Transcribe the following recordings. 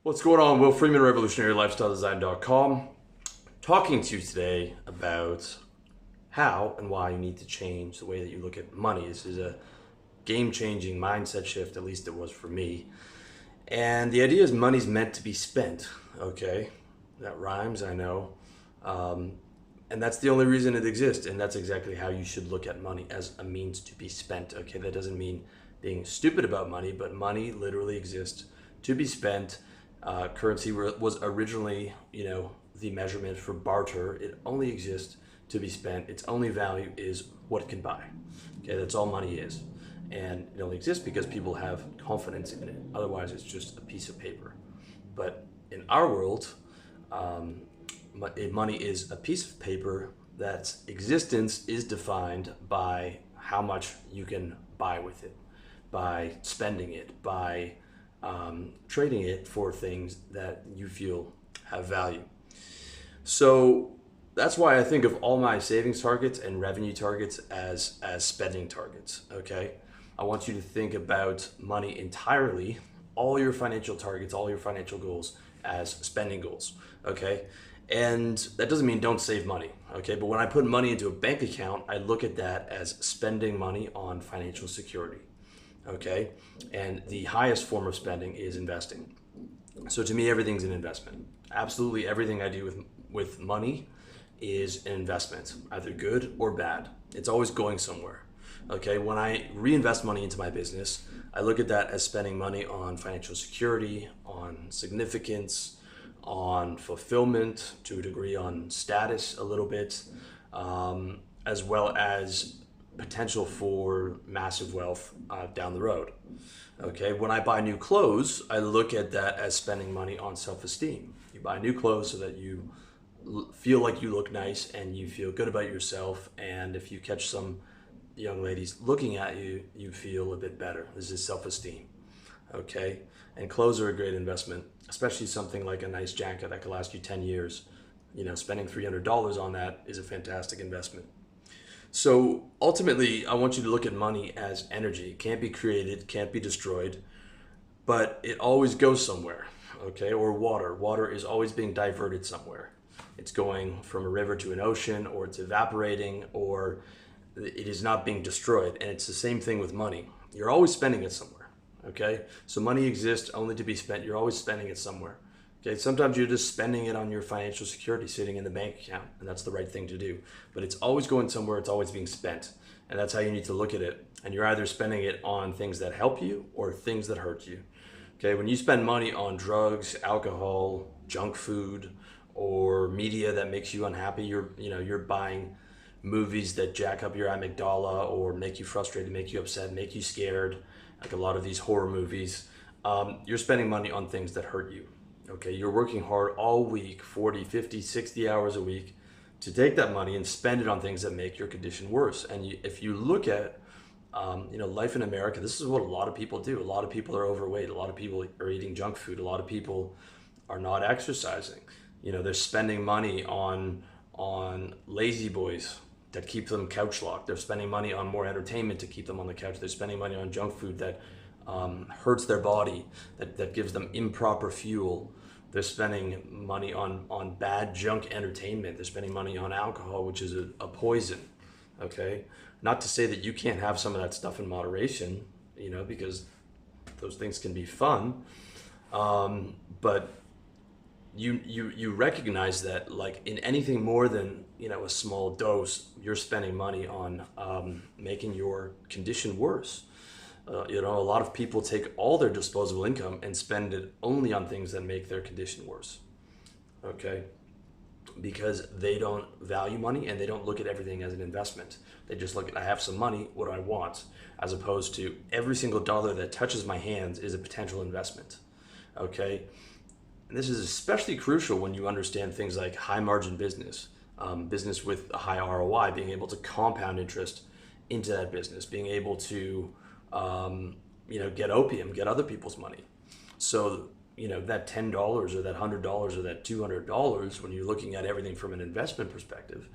What's going on? Will Freeman, RevolutionaryLifestyleDesign.com, talking to you today about how and why you need to change the way that you look at money. This is a game-changing mindset shift, at least it was for me. And the idea is money's meant to be spent, okay? That rhymes, I know. Um, and that's the only reason it exists, and that's exactly how you should look at money, as a means to be spent, okay? That doesn't mean being stupid about money, but money literally exists to be spent. Currency was originally, the measurement for barter. It only exists to be spent. Its only value is what it can buy. Okay, that's all money is. And it only exists because people have confidence in it. Otherwise, it's just a piece of paper. But in our world, um, money is a piece of paper that's existence is defined by how much you can buy with it, by spending it, by trading it for things that you feel have value. So that's why I think of all my savings targets and revenue targets as spending targets. Okay, I want you to think about money entirely, all your financial targets, all your financial goals as spending goals. Okay, and that doesn't mean don't save money. Okay, but when I put money into a bank account, I look at that as spending money on financial security. Okay, and the highest form of spending is investing. So to me, everything's an investment. Absolutely everything I do with money is an investment, either good or bad. It's always going somewhere. Okay, when I reinvest money into my business, I look at that as spending money on financial security, on significance, on fulfillment, to a degree on status a little bit, as well as potential for massive wealth down the road. Okay, when I buy new clothes, I look at that as spending money on self-esteem. You buy new clothes so that you feel like you look nice and you feel good about yourself. And if you catch some young ladies looking at you, you feel a bit better. This is self-esteem. Okay, and clothes are a great investment, especially something like a nice jacket that could last you 10 years. Spending $300 on that is a fantastic investment. So ultimately, I want you to look at money as energy. It can't be created, can't be destroyed, but it always goes somewhere, okay? Or water. Water is always being diverted somewhere. It's going from a river to an ocean, or it's evaporating, or it is not being destroyed. And it's the same thing with money. You're always spending it somewhere, okay? So money exists only to be spent. You're always spending it somewhere. Okay, sometimes you're just spending it on your financial security sitting in the bank account, and that's the right thing to do. But it's always going somewhere, it's always being spent. And that's how you need to look at it. And you're either spending it on things that help you or things that hurt you. Okay, when you spend money on drugs, alcohol, junk food, or media that makes you unhappy, you're buying movies that jack up your amygdala or make you frustrated, make you upset, make you scared, like a lot of these horror movies. You're spending money on things that hurt you. Okay, you're working hard all week, 40, 50, 60 hours a week, to take that money and spend it on things that make your condition worse. And if you look at, life in America, this is what a lot of people do. A lot of people are overweight. A lot of people are eating junk food. A lot of people are not exercising. They're spending money on lazy boys that keep them couch locked. They're spending money on more entertainment to keep them on the couch. They're spending money on junk food that hurts their body, that gives them improper fuel. They're spending money on bad junk entertainment. They're spending money on alcohol, which is a poison. Okay, not to say that you can't have some of that stuff in moderation, because those things can be fun. But you recognize that, like in anything more than a small dose, you're spending money on making your condition worse. A lot of people take all their disposable income and spend it only on things that make their condition worse. Okay, because they don't value money and they don't look at everything as an investment. They just look at, I have some money, what do I want? As opposed to every single dollar that touches my hands is a potential investment. Okay, and this is especially crucial when you understand things like high margin business, business with a high ROI, being able to compound interest into that business, being able to get opium, get other people's money. So, that $10 or that $100 or that $200, when you're looking at everything from an investment perspective,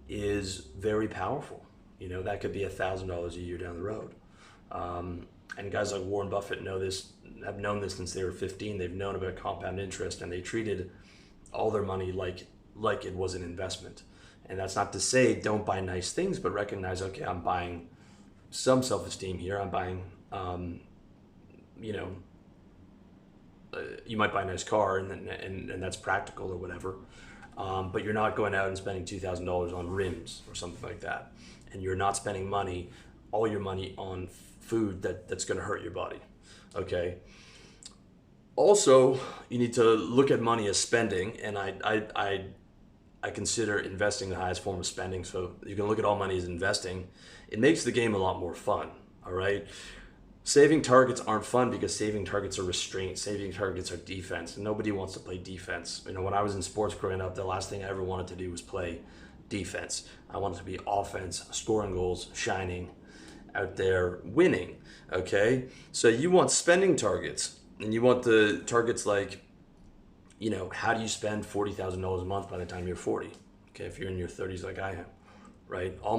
is very powerful. That could be $1,000 a year down the road. And guys like Warren Buffett have known this since they were 15. They've known about compound interest, and they treated all their money like it was an investment. And that's not to say don't buy nice things, but recognize, okay, I'm buying some self-esteem here. I'm buying, you know, you might buy a nice car, and that's practical or whatever. But you're not going out and spending $2,000 on rims or something like that. And you're not spending all your money on food that's going to hurt your body. Okay. Also, you need to look at money as spending, and I consider investing the highest form of spending. So you can look at all money as investing. It makes the game a lot more fun. All right. Saving targets aren't fun because saving targets are restraint. Saving targets are defense, and nobody wants to play defense. You know, when I was in sports growing up, the last thing I ever wanted to do was play defense. I wanted to be offense, scoring goals, shining, out there winning. Okay, so you want spending targets, and you want the targets like, you know, how do you spend $40,000 a month by the time you're 40? Okay, if you're in your 30s like I am, right? All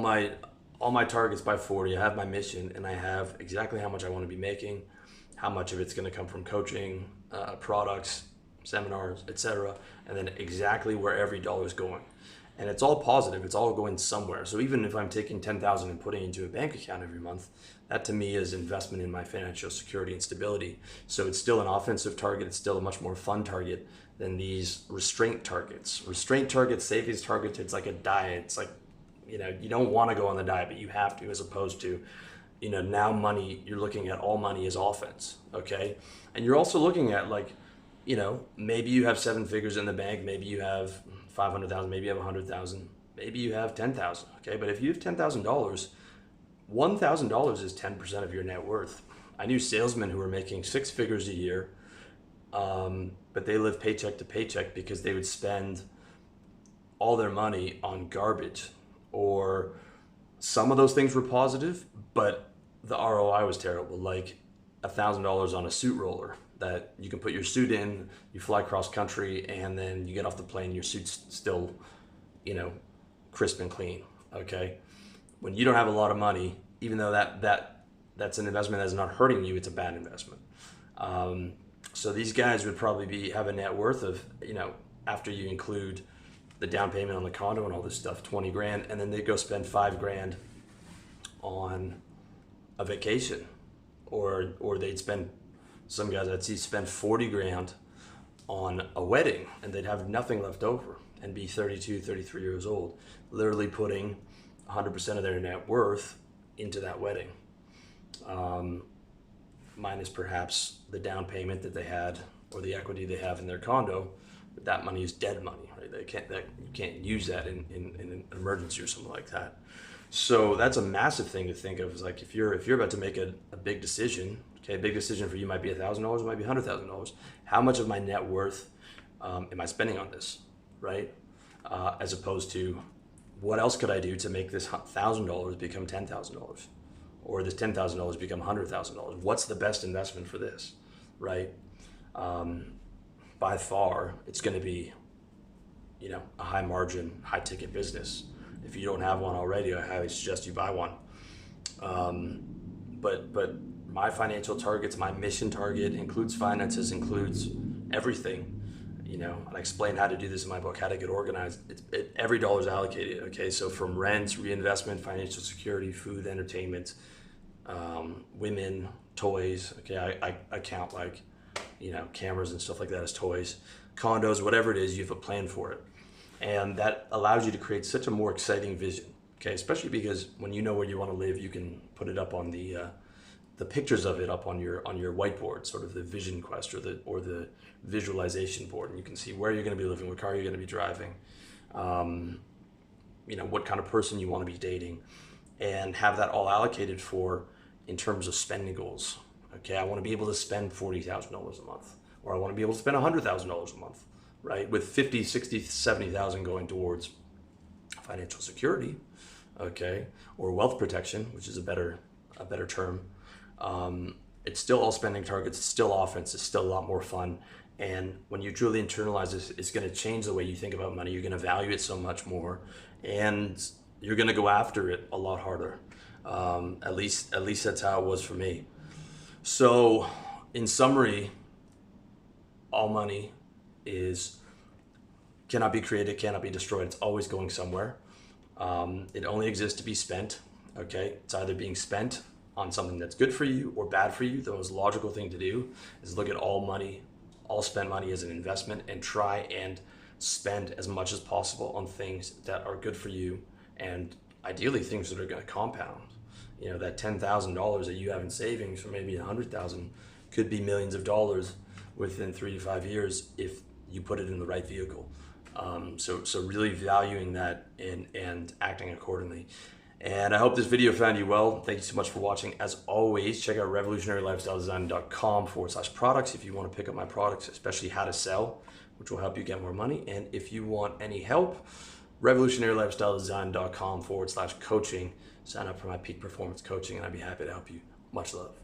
my targets by 40, I have my mission, and I have exactly how much I want to be making, how much of it's going to come from coaching, products, seminars, etc., and then exactly where every dollar is going. And it's all positive. It's all going somewhere. So even if I'm taking 10,000 and putting it into a bank account every month, that to me is investment in my financial security and stability. So it's still an offensive target. It's still a much more fun target than these restraint targets. Restraint targets, savings targets, it's like a diet. It's like, you know, you don't want to go on the diet, but you have to, as opposed to, you know, now money, you're looking at all money as offense, okay? And you're also looking at, like, you know, maybe you have 7 figures in the bank, maybe you have 500,000, maybe you have 100,000, maybe you have 10,000, okay? But if you have $10,000, $1,000 is 10% of your net worth. I knew salesmen who were making 6 figures a year, but they lived paycheck to paycheck because they would spend all their money on garbage, or some of those things were positive, but the ROI was terrible, like $1,000 on a suit roller that you can put your suit in, you fly cross country, and then you get off the plane, your suit's still, you know, crisp and clean, okay? When you don't have a lot of money, even though that's an investment that's not hurting you, it's a bad investment. So these guys would probably have a net worth of, you know, after you include the down payment on the condo and all this stuff, 20 grand, and then they go spend 5 grand on a vacation, or they'd spend, some guys I'd see spend 40 grand on a wedding, and they'd have nothing left over and be 32, 33 years old, literally putting 100% of their net worth into that wedding, minus perhaps the down payment that they had or the equity they have in their condo. But that money is dead money, right? You can't use that in an emergency or something like that. So that's a massive thing to think of. Is like if you're about to make a big decision, okay, a big decision for you might be $1,000, it might be $100,000. How much of my net worth am I spending on this, right? As opposed to, what else could I do to make this $1,000 become $10,000, or this $10,000 become $100,000? What's the best investment for this, right? By far, it's going to be, you know, a high margin, high ticket business. If you don't have one already, I highly suggest you buy one. But my financial targets, my mission target includes finances, includes everything. You know, and I explain how to do this in my book, How to Get Organized. Every dollar is allocated. Okay, so from rent, reinvestment, financial security, food, entertainment, women, toys. Okay, I count, like, you know, cameras and stuff like that as toys, condos, whatever it is, you have a plan for it. And that allows you to create such a more exciting vision, okay? Especially because when you know where you want to live, you can put it up on the pictures of it up on your whiteboard, sort of the vision quest or the visualization board, and you can see where you're going to be living, what car you're going to be driving, you know, what kind of person you want to be dating, and have that all allocated for in terms of spending goals. Okay, I want to be able to spend $40,000 a month, or I want to be able to spend $100,000 a month, right? With 50, 60, 70,000 going towards financial security, okay, or wealth protection, which is a better term. It's still all spending targets. It's still offense. It's still a lot more fun. And when you truly internalize this, it's going to change the way you think about money. You're going to value it so much more, and you're going to go after it a lot harder. At least that's how it was for me. So, in summary, all money is cannot be created, cannot be destroyed. It's always going somewhere. It only exists to be spent. Okay, it's either being spent on something that's good for you or bad for you. The most logical thing to do is look at all money, all spent money as an investment, and try and spend as much as possible on things that are good for you, and ideally things that are going to compound. You know, that $10,000 that you have in savings, or maybe 100,000, could be millions of dollars within 3 to 5 years if you put it in the right vehicle. So really valuing that and acting accordingly. And I hope this video found you well. Thank you so much for watching. As always, check out revolutionarylifestyledesign.com/products if you want to pick up my products, especially how to sell, which will help you get more money. And if you want any help, revolutionarylifestyledesign.com/coaching. Sign up for my peak performance coaching, and I'd be happy to help you. Much love.